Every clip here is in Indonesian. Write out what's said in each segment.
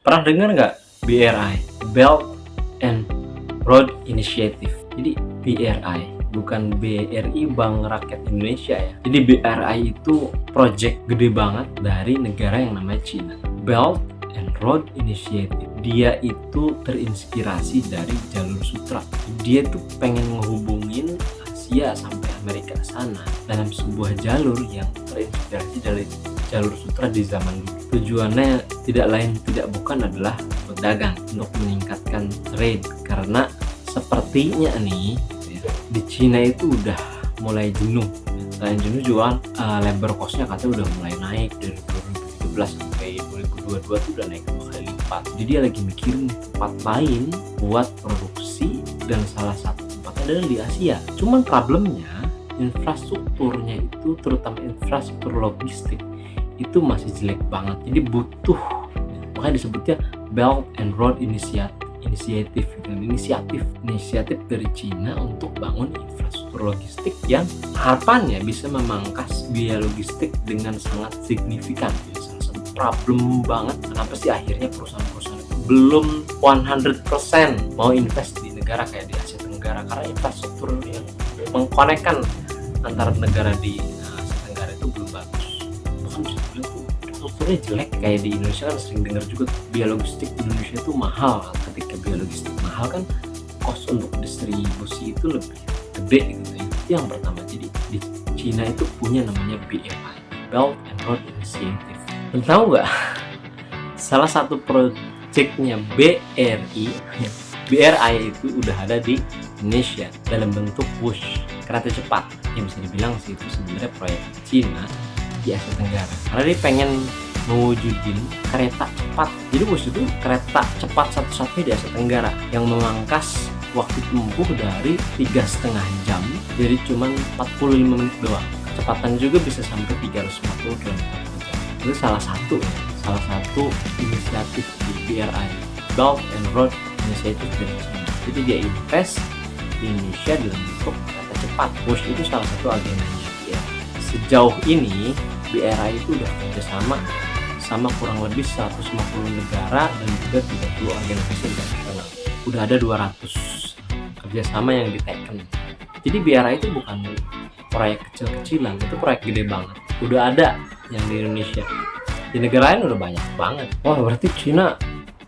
Pernah dengar nggak BRI, Belt and Road Initiative? Jadi BRI bukan BRI, Bank Rakyat Indonesia ya. Jadi BRI itu project gede banget dari negara yang namanya Cina. Belt and Road Initiative, dia itu terinspirasi dari jalur sutra. Dia tuh pengen ngehubungin Asia sampai Amerika sana dalam sebuah jalur yang terinspirasi dari jalur sutra di zaman dulu. Tujuannya tidak lain tidak bukan adalah berdagang, untuk meningkatkan trade, karena sepertinya nih di Cina itu udah mulai jenuh. Selain jenuh juga labor cost-nya katanya udah mulai naik dari 2017 sampai 2022 tuh udah naik 2 kali lipat. Jadi dia lagi mikirin tempat lain buat produksi, dan salah satu tempatnya adalah di Asia. Cuman problemnya infrastrukturnya itu, terutama infrastruktur logistik, itu masih jelek banget. Jadi butuh, makanya disebutnya Belt and Road Initiative, inisiatif dari Cina untuk bangun infrastruktur logistik yang harapannya bisa memangkas biaya logistik dengan sangat signifikan. Jadi salah satu problem banget kenapa sih akhirnya perusahaan-perusahaan itu belum 100% mau invest di negara kayak di Asia Tenggara, karena infrastruktur yang mengkonekkan antara negara di Asia Tenggara itu belum bagus. Bahkan bisa dibilang tuh strukturnya jelek. Kayak di Indonesia kan sering dengar juga biaya logistik Indonesia itu mahal. Ketika biaya logistik mahal kan cost untuk distribusi itu lebih gede gitu ya. Itu yang pertama. Jadi di Cina itu punya namanya BRI, Belt and Road Initiative. Dan tahu nggak, salah satu proyeknya BRI itu udah ada di Indonesia dalam bentuk WUSH, kereta cepat, yang bisa dibilang sih itu sebenarnya proyek Cina di Asia Tenggara, karena dia pengen mewujudin kereta cepat. Jadi WUSH itu kereta cepat satu-satunya di Asia Tenggara yang memangkas waktu tempuh dari 3,5 jam jadi cuma 45 menit doang. Kecepatan juga bisa sampai 350 km per jam. Itu salah satu inisiatif di BRI, Belt and Road Initiative dari China. Jadi dia invest di Indonesia dalam bentuk kereta cepat. WUSH itu salah satu agendanya dia. Sejauh ini BRI itu udah kerjasama sama kurang lebih 150 negara dan juga 30 organisasi internasional. Udah ada 200 kerjasama yang diteken. Jadi BRI itu bukan proyek kecil-kecilan, itu proyek gede banget. Udah ada yang di Indonesia. Di negara lain udah banyak banget. Wah, berarti Cina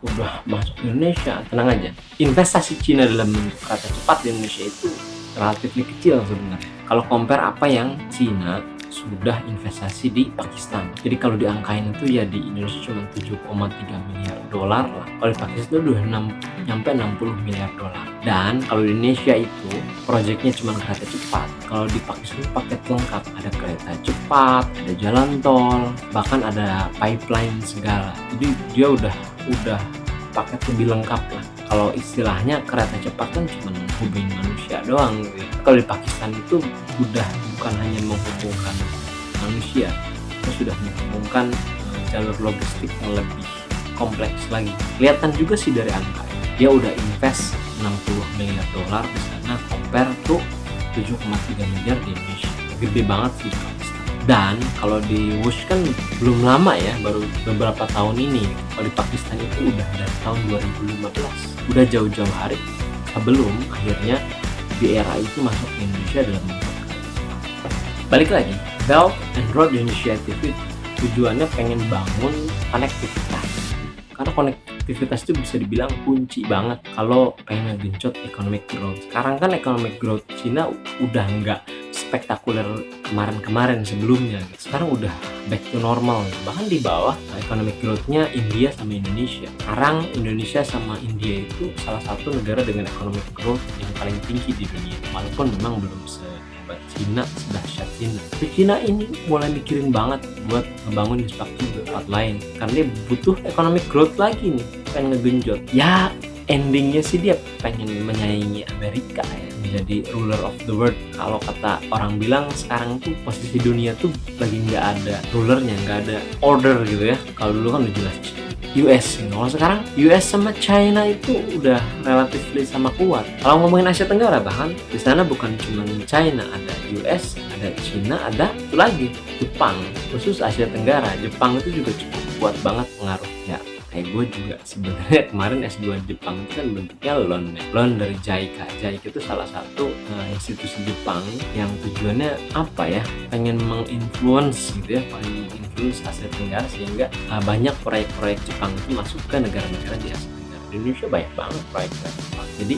udah masuk Indonesia. Tenang aja, investasi Cina dalam kereta cepat di Indonesia itu relatif kecil sebenarnya. Kalau compare apa yang Cina sudah investasi di Pakistan. Jadi kalau diangkain itu ya di Indonesia cuma 7,3 miliar dolar lah. Kalau di Pakistan itu udah nyampe 60 miliar dolar. Dan kalau di Indonesia itu proyeknya cuma kereta cepat. Kalau di Pakistan paket lengkap, ada kereta cepat, ada jalan tol, bahkan ada pipeline segala. Jadi dia udah paket lebih lengkap lah. Kalau istilahnya kereta cepat kan cuma menghubungi manusia doang gitu. Kalau di Pakistan itu udah bukan hanya menghubungkan manusia, itu sudah menghubungkan jalur logistik yang lebih kompleks lagi. Kelihatan juga sih dari angka, dia udah invest 60 miliar dolar di sana, compare tuh 7,3 miliar di Indonesia. Gede banget sih di Pakistan. Dan kalau di WUSH kan belum lama ya, baru beberapa tahun ini. Kalau di Pakistan itu udah dari tahun 2015, udah jauh-jauh hari sebelum akhirnya BRI itu masuk ke Indonesia dalam bentuk. Balik lagi, Belt and Road Initiative itu tujuannya pengen bangun konektivitas, karena konektivitas itu bisa dibilang kunci banget kalau pengen ngegenjot economic growth. Sekarang kan economic growth Cina udah nggak spektakuler kemarin-kemarin sebelumnya. Sekarang udah back to normal. Bahkan di bawah economic growth-nya India sama Indonesia. Sekarang Indonesia sama India itu salah satu negara dengan economic growth yang paling tinggi di dunia. Walaupun memang belum sehebat Cina, sedahsyat Cina. Tapi Cina ini mulai mikirin banget buat ngebangun infrastruktur di tempat lain. Karena dia butuh economic growth lagi nih, pengen ngegenjot. Ya, endingnya sih dia pengen menyaingi Amerika ya, menjadi ruler of the world. Kalau kata orang bilang sekarang tuh posisi dunia tuh lagi nggak ada rulernya, nggak ada order gitu ya. Kalau dulu kan udah jelas US gitu. Kalau sekarang US sama China itu udah relatif sama kuat. Kalau ngomongin Asia Tenggara, bahkan di sana bukan cuma China, ada US, ada China, ada itu lagi Jepang. Khusus Asia Tenggara, Jepang itu juga cukup kuat banget pengaruhnya. Kayak gue juga sebenarnya kemarin S2 Jepang itu kan bentuknya loan ya. Loan dari JICA. JICA itu salah satu institusi Jepang yang tujuannya apa ya? Pengen menginfluence gitu ya, pengen menginfluence Asia Tenggara sehingga banyak proyek-proyek Jepang itu masuk ke negara-negara di Asia Tenggara. Di Indonesia banyak banget proyek-proyek Jepang. Jadi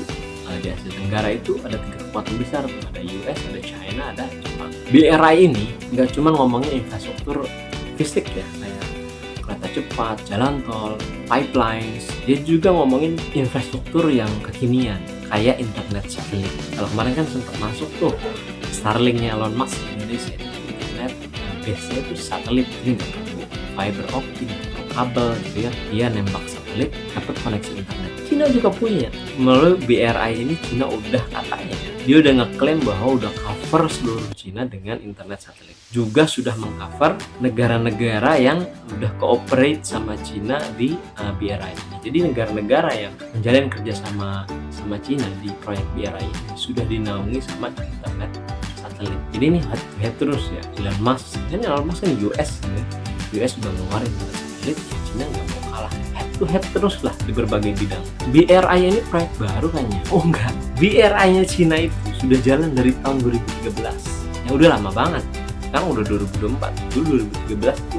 di Asia Tenggara itu ada 3 kekuatan besar, ada US, ada China, ada Jepang. BRI ini nggak cuma ngomongin infrastruktur fisik ya, kayak kereta cepat, jalan tol, pipelines. Dia juga ngomongin infrastruktur yang kekinian, kayak internet satelit. Kalau kemarin kan sempat masuk tuh Starlink-nya Elon Musk di Indonesia, internet base-nya itu satelit, ini nggak perlu fiber optik, kabel gitu ya. Dia nembak satelit, dapat koneksi internet. Cina juga punya. Melalui BRI ini Cina udah katanya, dia udah ngeklaim bahwa udah cover seluruh Cina dengan internet satelit. Juga sudah mengcover negara-negara yang udah cooperate sama Cina di BRI ini. Jadi negara-negara yang menjalin kerjasama sama Cina di proyek BRI ini sudah dinaungi sama internet satelit. Jadi ini head to head terus ya. Elon Musk, kan Elon Musk kan US ya. US udah ngeluarin internet satelit, ya Cina nggak mau kalah. Head to head terus lah di berbagai bidang. BRI ini proyek baru kayaknya. Oh enggak, BRI-nya Cina itu sudah jalan dari tahun 2013. Ya udah lama banget. Sekarang udah 2024. Dulu 2013 itu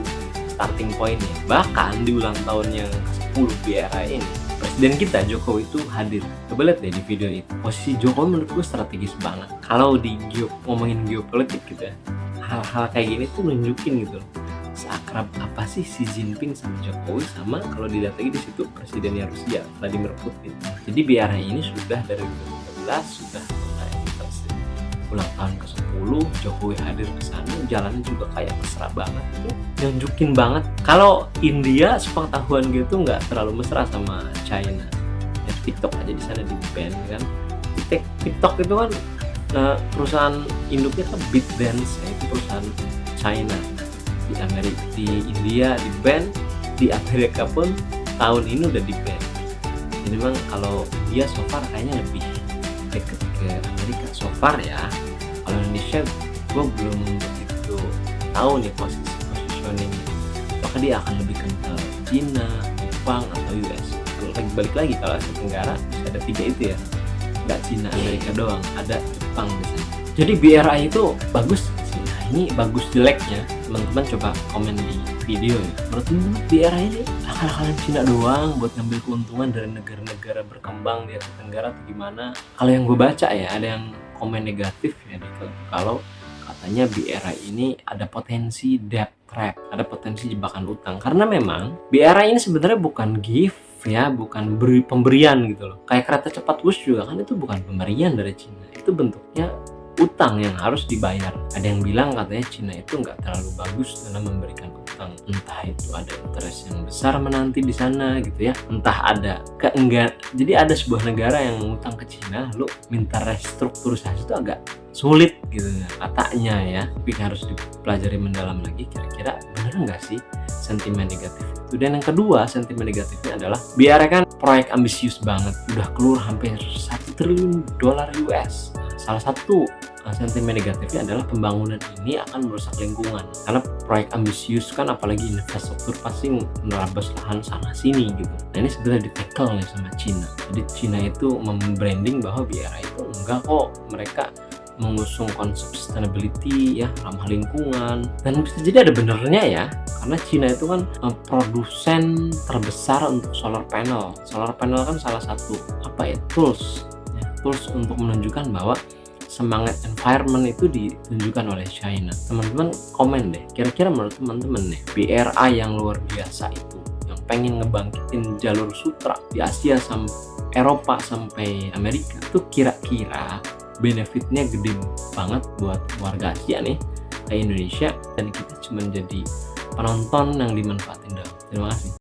starting point-nya. Bahkan di ulang tahunnya ke-10 BRI ini, Presiden kita Jokowi itu hadir. Coba lihat deh di video itu. Posisi Jokowi menurut gue strategis banget. Kalau di ngomongin geopolitik gitu ya, hal-hal kayak gini tuh nunjukin gitu loh, seakrab apa sih Xi Jinping sama Jokowi, sama kalau dilihat lagi di situ presidennya Rusia Vladimir Putin. Jadi BRI ini sudah dari 2013 sudah mulai ulang tahun ke-10, Jokowi hadir ke sana, jalannya juga kayak mesra banget itu. Nunjukin banget kalau India sepengetahuan gitu nggak terlalu mesra sama China. Ya, TikTok aja di sana di ban kan. TikTok itu kan perusahaan induknya kan ByteDance, ya, itu perusahaan China. Di Amerika, di India di ban, di Amerika pun tahun ini udah di ban. Jadi memang kalau India so far kayaknya lebih deket ke Amerika so far ya. Kalau Indonesia gue belum begitu tahu nih positioning, apakah dia akan lebih kental Cina, Jepang atau US. Kalau balik lagi kalau Asia Tenggara bisa ada 3 itu ya, nggak Cina Amerika doang, ada Jepang di sana. Jadi BRI itu bagus sih. Nah ini bagus jeleknya teman-teman coba komen di video ya. Menurut teman-teman BRI ini akal-akalan Cina doang buat ngambil keuntungan dari negara-negara berkembang di Asia Tenggara atau gimana? Kalau yang gue baca ya, ada yang komen negatif ya kalau katanya BRI ini ada potensi debt trap, ada potensi jebakan utang. Karena memang BRI ini sebenarnya bukan gift ya, bukan pemberian gitu loh. Kayak kereta cepat Wush juga kan itu bukan pemberian dari Cina, itu bentuknya utang yang harus dibayar. Ada yang bilang katanya Cina itu nggak terlalu bagus dalam memberikan utang, entah itu ada interest yang besar menanti di sana gitu ya, entah ada jadi ada sebuah negara yang ngutang ke Cina lalu minta restrukturisasi itu agak sulit gitu katanya ya. Tapi harus dipelajari mendalam lagi, kira-kira benar nggak sih sentimen negatif itu. Dan yang kedua sentimen negatifnya adalah BRI kan proyek ambisius banget, udah keluar hampir $1 triliun US. Salah satu sentimen negatifnya adalah pembangunan ini akan merusak lingkungan, karena proyek ambisius kan, apalagi infrastruktur pasti menerabas lahan sana sini gitu. Nah ini sebenarnya di-tackle nih sama Cina. Jadi Cina itu membranding bahwa BRI itu enggak kok, mereka mengusung konsep sustainability ya, ramah lingkungan. Dan bisa jadi ada benernya ya, karena Cina itu kan produsen terbesar untuk solar panel. Solar panel kan salah satu tools untuk menunjukkan bahwa semangat environment itu ditunjukkan oleh China. Teman-teman komen deh, kira-kira menurut teman-teman nih, BRI yang luar biasa itu, yang pengen ngebangkitin jalur sutra di Asia sampai Eropa sampai Amerika, itu kira-kira benefitnya gede banget buat warga Asia nih kayak Indonesia, dan kita cuma jadi penonton yang dimanfaatin doang. Terima kasih.